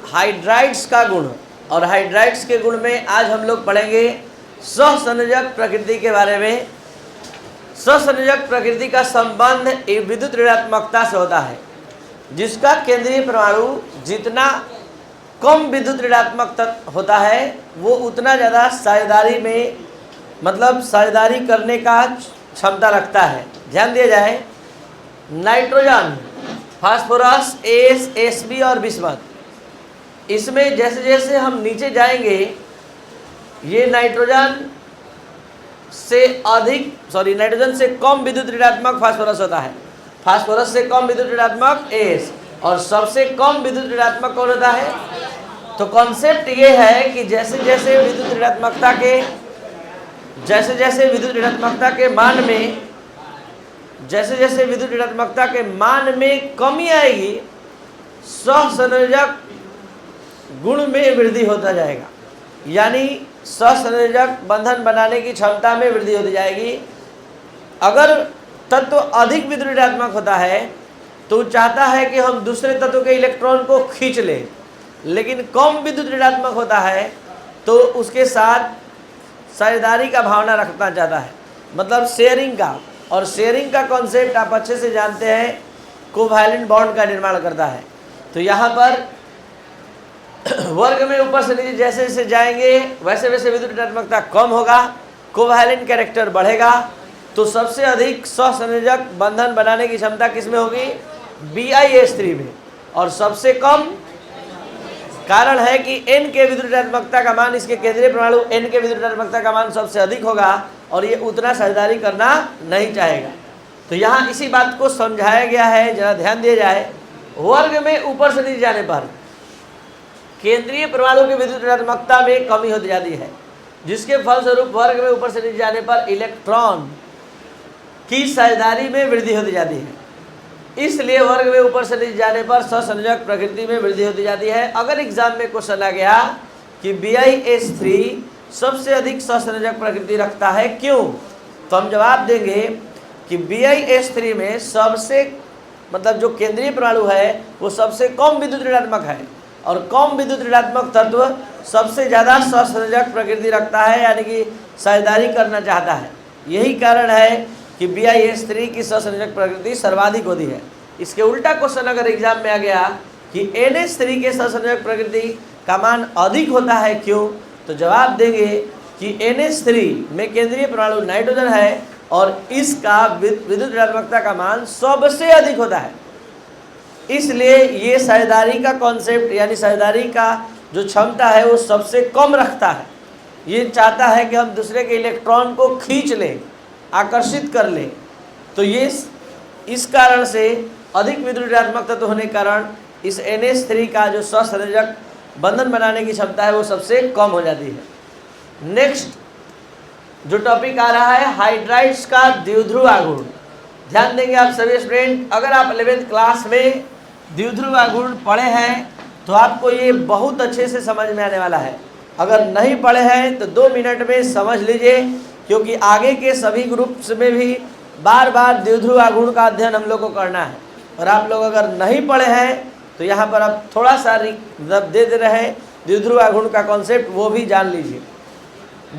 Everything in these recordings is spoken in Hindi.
हाइड्राइड्स का गुण, और हाइड्राइड्स के गुण में आज हम लोग पढ़ेंगे सहसंयोजक प्रकृति के बारे में। सहसंयोजक प्रकृति का संबंध विद्युत ऋणात्मकता से होता है, जिसका केंद्रीय परमाणु जितना कम विद्युत ऋणात्मक होता है वो उतना ज़्यादा साझेदारी में, मतलब साझेदारी करने का क्षमता रखता है। ध्यान दिया जाए, नाइट्रोजन, फास्फोरस, Sb और बिस्मथ, इसमें जैसे जैसे हम नीचे जाएंगे ये नाइट्रोजन से कम विद्युत ऋणात्मक फास्फोरस होता है, फास्फोरस से कम विद्युत ऋणात्मक S, और सबसे कम विद्युत ऋणात्मक कौन होता है? तो कॉन्सेप्ट ये है कि जैसे जैसे विद्युत ऋणात्मकता के मान में कमी आएगी, सहसंयोजक गुण में वृद्धि होता जाएगा, यानी सहसंयोजक बंधन बनाने की क्षमता में वृद्धि होती जाएगी। अगर तत्व अधिक विद्युत ऋणात्मक होता है तो चाहता है कि हम दूसरे तत्व के इलेक्ट्रॉन को खींच लें, लेकिन कम विद्युत ऋणात्मक होता है तो उसके साथ साझेदारी का भावना रखना चाहता है, मतलब शेयरिंग का। और शेयरिंग का कॉन्सेप्ट आप अच्छे से जानते हैं, कोवैलेंट बॉन्ड का निर्माण करता है। तो यहाँ पर वर्ग में ऊपर से नीचे जैसे जैसे जाएंगे वैसे वैसे विद्युत ऋणात्मकता कम होगा, कोवैलेंट कैरेक्टर बढ़ेगा, तो सबसे अधिक सहसंयोजक बंधन बनाने की क्षमता किस में होगी? BiS3 में। और सबसे कम कारण है कि N के विद्युत ऋणात्मकता का मान, इसके केंद्रीय परमाणु N के विद्युत ऋणात्मकता का मान सबसे अधिक होगा और ये उतना साझेदारी करना नहीं चाहेगा। तो यहाँ इसी बात को समझाया गया है, जरा ध्यान दिया जाए। वर्ग में ऊपर से नीचे जाने पर केंद्रीय परमाणु की विद्युत ऋणात्मकता में कमी होती जाती है, जिसके फलस्वरूप वर्ग में ऊपर से नीचे जाने पर इलेक्ट्रॉन की साझेदारी में वृद्धि होती जाती है। इसलिए वर्ग में ऊपर से नीचे जाने पर सहसंयोजक प्रकृति में वृद्धि होती जाती है। अगर एग्जाम में क्वेश्चन आ गया कि BiS3 सबसे अधिक सहसंयोजक प्रकृति रखता है, क्यों? तो हम जवाब देंगे कि BiS3 में सबसे, मतलब जो केंद्रीय परमाणु है वो सबसे कम विद्युत ऋणात्मक है, और कम विद्युत ऋणात्मक तत्व सबसे ज़्यादा सहसंयोजक प्रकृति रखता है, यानी कि साझेदारी करना चाहता है। यही कारण है कि BiS3 की सहसंयोजक प्रकृति सर्वाधिक होती है। इसके उल्टा क्वेश्चन अगर एग्जाम में आ गया कि NH3 के सहसंयोजक प्रकृति का मान अधिक होता है, क्यों? तो जवाब देंगे कि NH3 में केंद्रीय परमाणु नाइट्रोजन है और इसका विद्युत ऋणात्मकता का मान सबसे अधिक होता है। इसलिए ये साझेदारी का कॉन्सेप्ट, यानी साझेदारी का जो क्षमता है वो सबसे कम रखता है। ये चाहता है कि हम दूसरे के इलेक्ट्रॉन को खींच लें, आकर्षित कर लें। तो ये इस कारण से अधिक विद्युत ऋणात्मक तत्व होने के कारण इस NH3 का जो सहसंयोजक बंधन बनाने की क्षमता है वो सबसे कम हो जाती है। नेक्स्ट जो टॉपिक आ रहा है, हाइड्राइड्स का द्विध्रुव आघूर्ण। ध्यान देंगे आप सभी स्टूडेंट, अगर आप 11th क्लास में द्विध्रुव आघूर्ण पढ़े हैं तो आपको ये बहुत अच्छे से समझ में आने वाला है। अगर नहीं पढ़े हैं तो 2 मिनट में समझ लीजिए, क्योंकि आगे के सभी ग्रुप्स में भी बार बार द्विध्रुव आघूर्ण का अध्ययन हम लोग को करना है। और आप लोग अगर नहीं पढ़े हैं तो यहाँ पर आप थोड़ा सा दे रहे हैं द्विध्रुव आघूर्ण का कॉन्सेप्ट, वो भी जान लीजिए।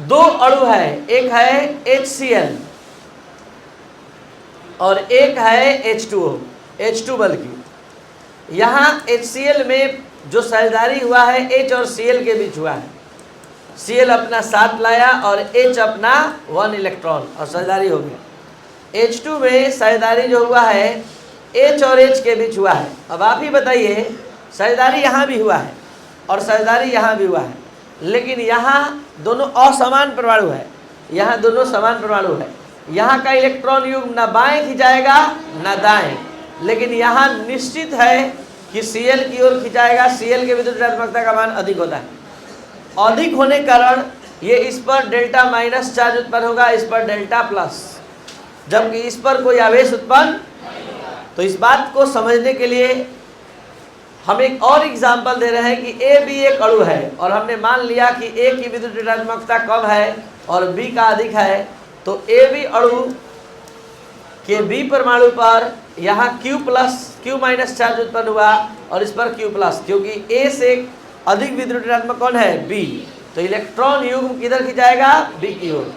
2 अणु है, एक है HCl और एक है H2 बल्कि यहाँ HCl में जो साझेदारी हुआ है H और Cl के बीच हुआ है। Cl अपना 7 लाया और H अपना 1 इलेक्ट्रॉन और साझेदारी हो गई। H2 में साझेदारी जो हुआ है H और H के बीच हुआ है। अब आप ही बताइए, साझेदारी यहाँ भी हुआ है और साझेदारी यहाँ भी हुआ है, लेकिन यहाँ दोनों असमान परमाणु है, यहाँ दोनों समान परमाणु है। यहाँ का इलेक्ट्रॉन युग्म न बाएं खिंचाएगा न दाएं, लेकिन यहाँ निश्चित है कि Cl की ओर खिंचाएगा। Cl के विद्युत ऋणात्मकता का मान अधिक होता है। अधिक होने के कारण ये इस पर डेल्टा माइनस चार्ज उत्पन्न होगा, इस पर डेल्टा प्लस, जबकि इस पर कोई आवेश उत्पन्न। तो इस बात को समझने के लिए हम एक और एग्जाम्पल दे रहे हैं कि A भी एक अणु है और हमने मान लिया कि A की विद्युत ऋणात्मकता कम है और B का अधिक है, तो A भी अणु के B परमाणु पर यहाँ Q माइनस चार्ज उत्पन्न हुआ और इस पर Q प्लस, क्योंकि A से अधिक विद्युत ऋणात्मक कौन है? बी। तो इलेक्ट्रॉन युग्म किधर खिंचाएगा? बी की ओर।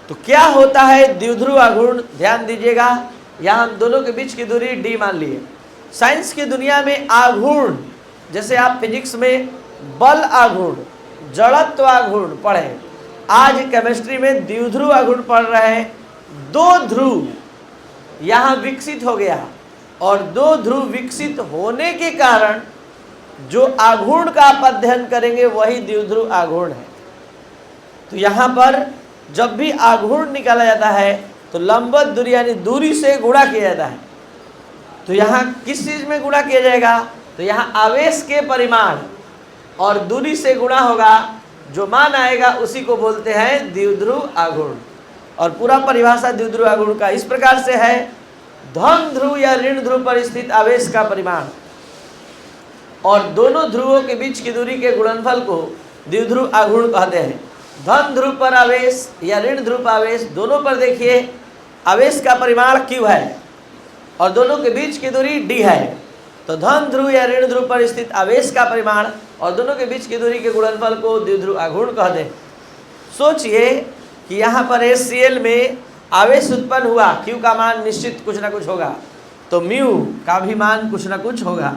तो क्या होता है द्विध्रुव आघूर्ण? ध्यान दीजिएगा, यहाँ हम दोनों के बीच की दूरी डी मान लिए। साइंस की दुनिया में आघूर्ण, जैसे आप फिजिक्स में बल आघूर्ण, जड़त्व आघूर्ण पढ़े, आज केमिस्ट्री में द्विध्रुव आघूर्ण पढ़ रहे हैं। दो ध्रुव यहाँ विकसित हो गया और दो ध्रुव विकसित होने के कारण जो आघूर्ण का आप अध्ययन करेंगे वही द्विध्रुव आघूर्ण है। तो यहाँ पर जब भी आघूर्ण निकाला जाता है तो लंबवत दूरी यानी दूरी से गुणा किया जाता है। तो यहाँ किस चीज में गुणा किया जाएगा? तो यहाँ आवेश के परिमाण और दूरी से गुणा होगा, जो मान आएगा उसी को बोलते हैं द्विध्रुव आघूर्ण। और पूरा परिभाषा द्विध्रुव आघूर्ण का इस प्रकार से है, धन ध्रुव या ऋण ध्रुव पर स्थित आवेश का परिमाण और दोनों ध्रुवों के बीच की दूरी के गुणनफल को द्विध्रुव आघूर्ण कहते हैं। धन ध्रुव पर आवेश या ऋण ध्रुव पर आवेश, दोनों पर देखिए आवेश का परिमाण Q है और दोनों के बीच की दूरी D है। तो धन ध्रुव या ऋण ध्रुव पर स्थित आवेश का परिमाण और दोनों के बीच की दूरी के गुणनफल को द्विध्रुव आघूर्ण कहते हैं। सोचिए कि यहाँ पर HCl में आवेश उत्पन्न हुआ, Q का मान निश्चित कुछ ना कुछ होगा, तो म्यू का भी मान कुछ ना कुछ होगा।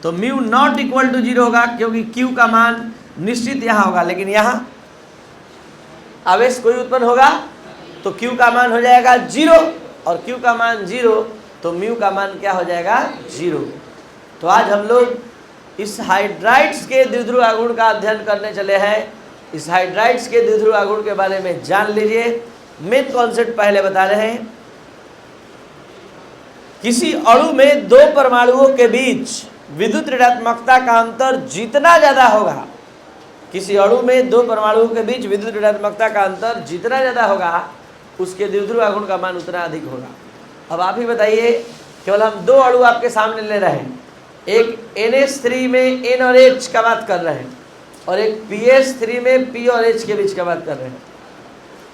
तो म्यू नॉट इक्वल टू 0 होगा क्योंकि Q का मान निश्चित यहाँ होगा, लेकिन यहाँ आवेश कोई उत्पन्न होगा तो Q का मान हो जाएगा 0 और Q का मान 0 तो म्यू का मान क्या हो जाएगा? 0। तो आज हम लोग इस हाइड्राइड्स के द्विध्रुव आघूर्ण का अध्ययन करने चले हैं। इस हाइड्राइड्स के द्विध्रुव आघूर्ण के बारे में जान लीजिए। मेन कॉन्सेप्ट पहले बता रहे हैं। किसी अणु में दो परमाणुओं के बीच विद्युत ऋणात्मकता का अंतर जितना ज्यादा होगा, किसी अणु में दो परमाणुओं के बीच विद्युत ऋणात्मकता का अंतर जितना ज्यादा होगा उसके द्विध्रुव आघूर्ण का मान उतना अधिक होगा। अब आप ही बताइए, केवल हम दो अणु आपके सामने ले रहे हैं, एक NH3 में N और H का बात कर रहे हैं और एक PH3 में P और H के बीच का बात कर रहे हैं।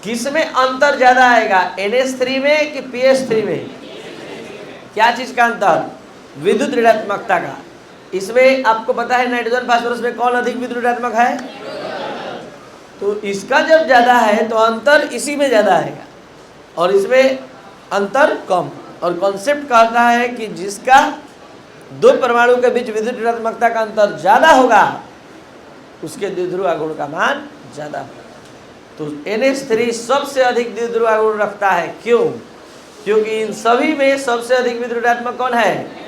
किस में अंतर ज्यादा आएगा, NH3 में कि PH3 में? क्या चीज का अंतर? विद्युत ऋणात्मकता का। इसमें आपको पता है नाइट्रोजन फास्फोरस में कौन अधिक विद्युत ऋणात्मक है? तो इसका जब ज्यादा है तो अंतर इसी में ज्यादा आएगा और इसमें अंतर कम। और कॉन्सेप्ट कहता है कि जिसका दो परमाणु के बीच विद्युत ऋणात्मकता का अंतर ज्यादा होगा उसके द्विध्रुव आघूर्ण का मान ज्यादा होगा। तो NH3 सबसे अधिक द्विध्रुव आघूर्ण रखता है। क्यों? क्योंकि इन सभी में सबसे अधिक विद्युत ऋणात्मक कौन है?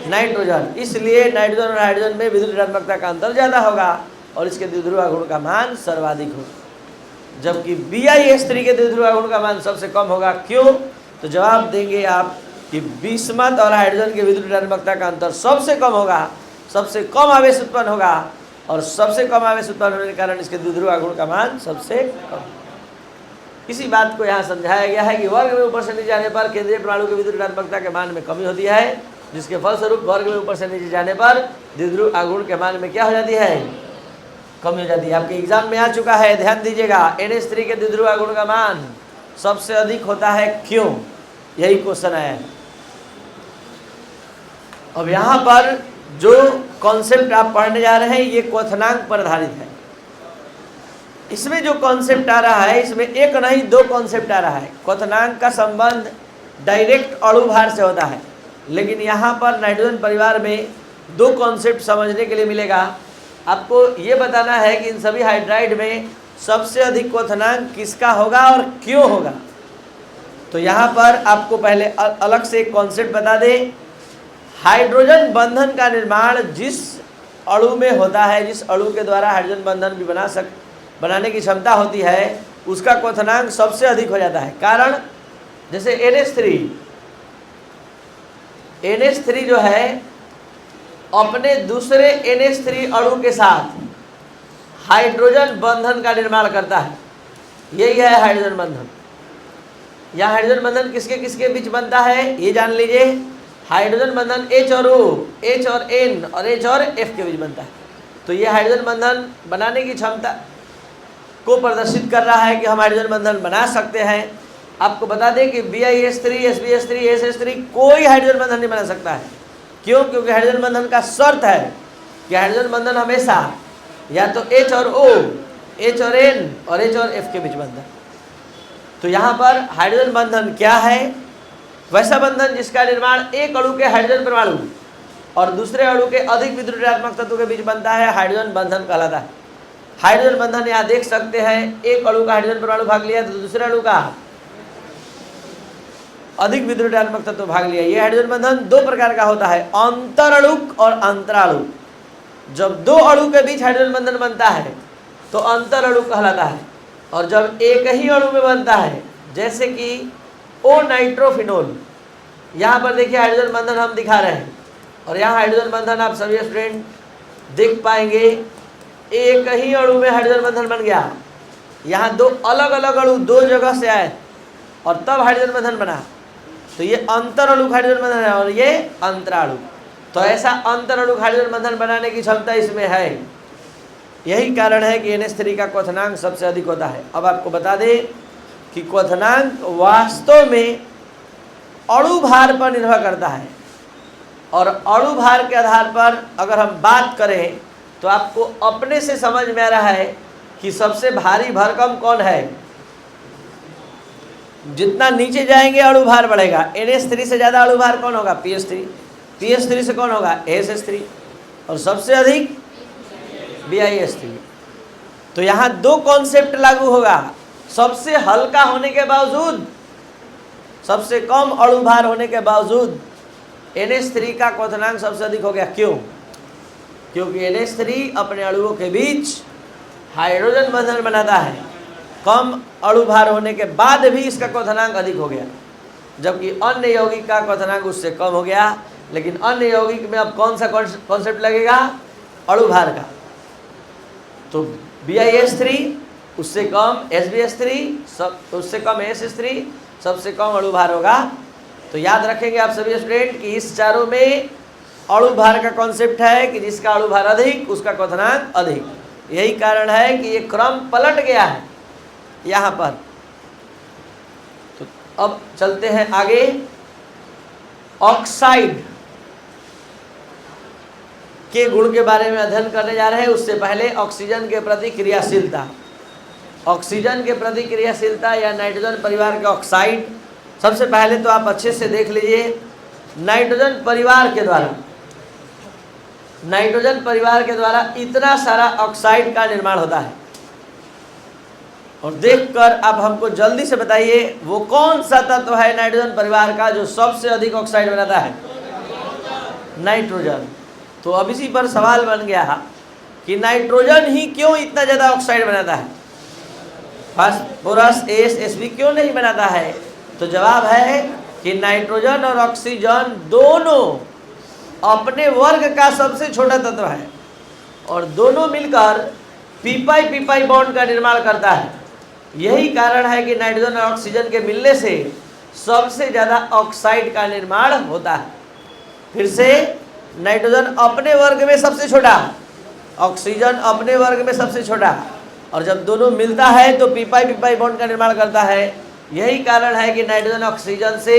नाइट्रोजन। इसलिए नाइट्रोजन और हाइड्रोजन में विद्युत ऋणात्मकता का अंतर ज्यादा होगा और इसके द्विध्रुव आघूर्ण का मान सर्वाधिक होगा, जबकि BiH3 के द्विध्रुव आघूर्ण का मान सबसे कम होगा। क्यों? तो जवाब देंगे आप कि बिस्मथ और हाइड्रोजन के विद्युत ऋणात्मकता का अंतर सबसे कम होगा, सबसे कम आवेश उत्पन्न होगा और सबसे कम आवेश उत्पन्न होने के कारण इसके द्विध्रुव आघूर्ण का मान सबसे कम। इसी बात को यहाँ समझाया गया है कि वर्ग में ऊपर से नीचे जाने पर केंद्रीय परमाणु की विद्युत ऋणात्मकता के मान में कमी होती है, जिसके फलस्वरूप वर्ग में ऊपर से नीचे जाने पर द्विध्रुव आघूर्ण के मान में क्या हो जाती है? कमी हो जाती है। आपके एग्जाम में आ चुका है, ध्यान दीजिएगा। NH3 के द्विध्रुव आघूर्ण का मान सबसे अधिक होता है। क्यों? यही क्वेश्चन आया है। अब यहाँ पर जो कॉन्सेप्ट आप पढ़ने जा रहे हैं ये क्वथनांक पर आधारित है। इसमें जो कॉन्सेप्ट आ रहा है, इसमें एक नहीं दो कॉन्सेप्ट आ रहा है। क्वथनांक का संबंध डायरेक्ट अणु भार से होता है, लेकिन यहाँ पर नाइट्रोजन परिवार में दो कॉन्सेप्ट समझने के लिए मिलेगा। आपको ये बताना है कि इन सभी हाइड्राइड में सबसे अधिक क्वथनांक किसका होगा और क्यों होगा। तो यहाँ पर आपको पहले अलग से एक कॉन्सेप्ट बता दें। हाइड्रोजन बंधन का निर्माण जिस अणु में होता है, जिस अणु के द्वारा हाइड्रोजन बंधन भी बनाने की क्षमता होती है, उसका क्वथनांक सबसे अधिक हो जाता है। कारण जैसे NH3 जो है अपने दूसरे NH3 अणु के साथ हाइड्रोजन बंधन का निर्माण करता है। यही है हाइड्रोजन बंधन। यह हाइड्रोजन बंधन किसके किसके बीच बनता है ये जान लीजिए। हाइड्रोजन बंधन H और O, H और N और H और F के बीच बनता है। तो ये हाइड्रोजन बंधन बनाने की क्षमता को प्रदर्शित कर रहा है कि हम हाइड्रोजन बंधन बना सकते हैं। आपको बता दें कि BiH3, SbH3, SH3 कोई हाइड्रोजन बंधन नहीं बना सकता है। क्यों? क्योंकि हाइड्रोजन बंधन का शर्त है कि हाइड्रोजन बंधन हमेशा या तो H और O, H और N और H और F के बीच बंधन। तो यहाँ पर हाइड्रोजन बंधन क्या है? वैसा बंधन जिसका निर्माण एक अणु के हाइड्रोजन परमाणु और दूसरे अणु के अधिक विद्युत ऋणात्मक तत्व के बीच बनता है, हाइड्रोजन बंधन कहलाता है। हाइड्रोजन बंधन यहाँ देख सकते हैं, एक अणु का हाइड्रोजन परमाणु भाग लिया तो दूसरे अणु का अधिक विद्युत ऋणात्मक तत्व भाग लिया। ये हाइड्रोजन बंधन दो प्रकार का होता है, अंतरअणुक और अंतराणुक। जब दो अणु के बीच हाइड्रोजन बंधन बनता है तो अंतरअणुक कहलाता है, और जब एक ही अणु में बनता है, जैसे कि ओ नाइट्रोफिनोल, यहाँ पर देखिए हाइड्रोजन बंधन हम दिखा रहे हैं, और यहाँ हाइड्रोजन बंधन आप सभी स्टूडेंट देख पाएंगे, एक ही अणु में हाइड्रोजन बंधन बन गया। यहाँ दो अलग अलग अणु दो जगह से आए और तब हाइड्रोजन बंधन बना, तो ये अंतरअणुक हाइड्रोजन बंधन है और ये अंतराणुक। तो ऐसा अंतरअणुक हाइड्रोजन बंधन बनाने की क्षमता इसमें है। यही कारण है कि NH3 का क्वथनांक सबसे अधिक होता है। अब आपको बता दें कि क्वथनांक वास्तव में अणु भार पर निर्भर करता है, और अणु भार के आधार पर अगर हम बात करें तो आपको अपने से समझ में आ रहा है कि सबसे भारी भरकम कौन है। जितना नीचे जाएंगे अणु भार बढ़ेगा। NH3 से ज़्यादा अणु भार कौन होगा? PH3। PH3 से कौन होगा? ASH3। और सबसे अधिक BiH3। तो यहाँ दो कॉन्सेप्ट लागू होगा, सबसे हल्का होने के बावजूद, सबसे कम अणु भार होने के बावजूद NH3 का क्वथनांक सबसे अधिक हो गया। क्यों? क्योंकि NH3 अपने अणुओं के बीच हाइड्रोजन बंधन बनाता है। कम अणु भार होने के बाद भी इसका क्वथनांक अधिक हो गया, जबकि अन्य यौगिक का क्वथनांक उससे कम हो गया। लेकिन अन्य यौगिक में अब कौन सा कॉन्सेप्ट लगेगा? अणु भार का। तो BiH3 उससे कम, SbH3 सब उससे कम, ASH3 सबसे कम अणु भार होगा। तो याद रखेंगे आप सभी स्टूडेंट कि इस चारों में अणु भार का कॉन्सेप्ट है कि जिसका अणु भार अधिक उसका क्वथनांक अधिक। यही कारण है कि ये क्रम पलट गया है यहाँ पर। तो अब चलते हैं आगे। ऑक्साइड के गुण के बारे में अध्ययन करने जा रहे हैं। उससे पहले ऑक्सीजन के प्रति क्रियाशीलता, ऑक्सीजन के प्रति क्रियाशीलता या नाइट्रोजन परिवार के ऑक्साइड। सबसे पहले तो आप अच्छे से देख लीजिए, नाइट्रोजन परिवार के द्वारा, नाइट्रोजन परिवार के द्वारा इतना सारा ऑक्साइड का निर्माण होता है। और देखकर आप हमको जल्दी से बताइए वो कौन सा तत्व है नाइट्रोजन परिवार का जो सबसे अधिक ऑक्साइड बनाता है? नाइट्रोजन। तो अब इसी पर सवाल बन गया कि नाइट्रोजन ही क्यों इतना ज़्यादा ऑक्साइड बनाता है, फास्फोरस AsHB क्यों नहीं बनाता है? तो जवाब है कि नाइट्रोजन और ऑक्सीजन दोनों अपने वर्ग का सबसे छोटा तत्व है, और दोनों मिलकर पी बॉन्ड का निर्माण करता है। यही कारण है कि नाइट्रोजन और ऑक्सीजन के मिलने से सबसे ज़्यादा ऑक्साइड का निर्माण होता है। फिर से, नाइट्रोजन अपने वर्ग में सबसे छोटा, ऑक्सीजन अपने वर्ग में सबसे छोटा, और जब दोनों मिलता है तो पी बॉन्ड का निर्माण करता है। यही कारण है कि नाइट्रोजन ऑक्सीजन से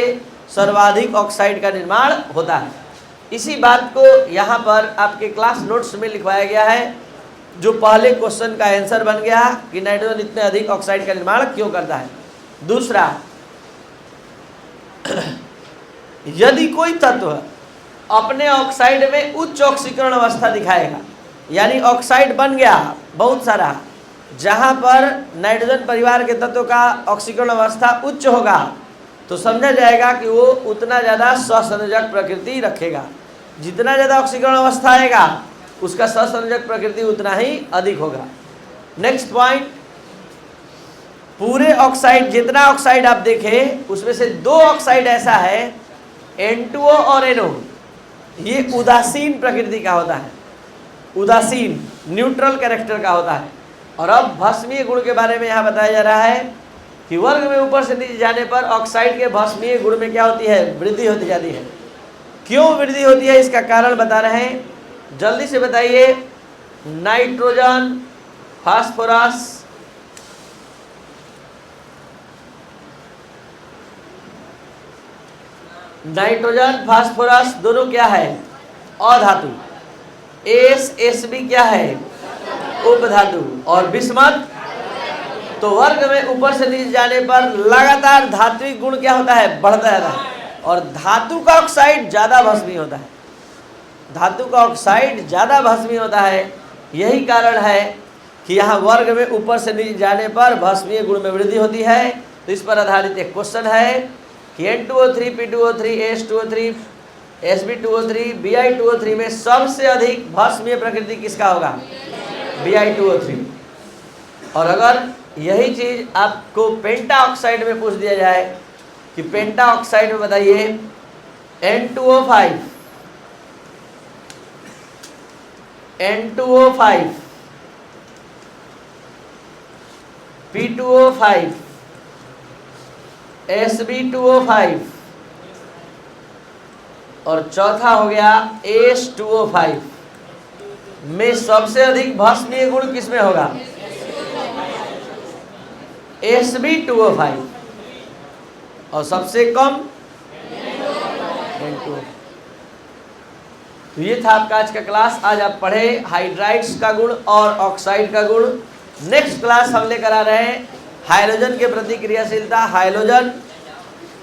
सर्वाधिक ऑक्साइड का निर्माण होता है। इसी बात को यहाँ पर आपके क्लास नोट्स में लिखवाया गया है, जो पहले क्वेश्चन का आंसर बन गया कि नाइट्रोजन इतने अधिक ऑक्साइड का निर्माण क्यों करता है। दूसरा, यदि कोई तत्व अपने ऑक्साइड में उच्च ऑक्सीकरण अवस्था दिखाएगा, यानी ऑक्साइड बन गया बहुत सारा, जहाँ पर नाइट्रोजन परिवार के तत्व का ऑक्सीकरण अवस्था उच्च होगा, तो समझा जाएगा कि वो उतना ज़्यादा सहसंयोजक प्रकृति रखेगा। जितना ज़्यादा ऑक्सीकरण अवस्था आएगा उसका सहसंयोजक प्रकृति उतना ही अधिक होगा। नेक्स्ट पॉइंट, पूरे ऑक्साइड, जितना ऑक्साइड आप देखें उसमें से दो ऑक्साइड ऐसा है, N2O और NO, ये उदासीन प्रकृति का होता है, उदासीन न्यूट्रल कैरेक्टर का होता है। और अब भस्मीय गुण के बारे में यहाँ बताया जा रहा है कि वर्ग में ऊपर से नीचे जाने पर ऑक्साइड के भस्मीय गुण में क्या होती है? वृद्धि होती जाती है। क्यों वृद्धि होती है इसका कारण बता रहे हैं, जल्दी से बताइए। नाइट्रोजन, फास्फोरस, नाइट्रोजन फास्फोरस दोनों क्या है? अधातु। Sb क्या है? उपधातु। और बिस्मथ तो वर्ग में ऊपर से नीचे जाने पर लगातार धात्विक गुण क्या होता है? बढ़ता जाता है। और धातु का ऑक्साइड ज्यादा भस्मी होता है, धातु का ऑक्साइड ज्यादा भस्मी होता है। यही कारण है कि यहाँ वर्ग में ऊपर से नीचे जाने पर भस्मीय गुण में वृद्धि होती है। तो इस पर आधारित एक क्वेश्चन है कि N2O3, P2O3, H2O3, Sb2O3, Bi2O3 में सबसे अधिक भस्मीय प्रकृति किसका होगा? Bi2O3। और अगर यही चीज आपको पेंटा ऑक्साइड में पूछ दिया जाए कि पेंटा ऑक्साइड में बताइए N2O5, N2O5, P2O5, Sb2O5 और चौथा हो गया H2O5 में सबसे अधिक भस्मीय गुण किसमें होगा? Sb2O5 और सबसे कम N2O। तो ये था आपका आज का क्लास। आज आप पढ़े हाइड्राइड्स का गुण और ऑक्साइड का गुण। नेक्स्ट क्लास हम लेकर आ रहे हैं हाइड्रोजन के प्रति क्रियाशीलता। हाइड्रोजन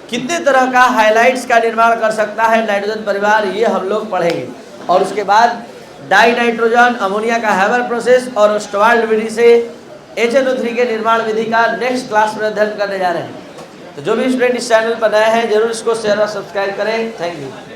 कितने तरह का हाइलाइट्स का निर्माण कर सकता है नाइट्रोजन परिवार, ये हम लोग पढ़ेंगे। और उसके बाद डाई नाइट्रोजन, अमोनिया का हैबर प्रोसेस और स्टवाल्ड विधि से HNO3 के निर्माण विधि का नेक्स्ट क्लास में अध्ययन करने जा रहे हैं। तो जो भी स्टूडेंट इस चैनल पर नए हैं जरूर इसको शेयर और सब्सक्राइब करें। Thank you.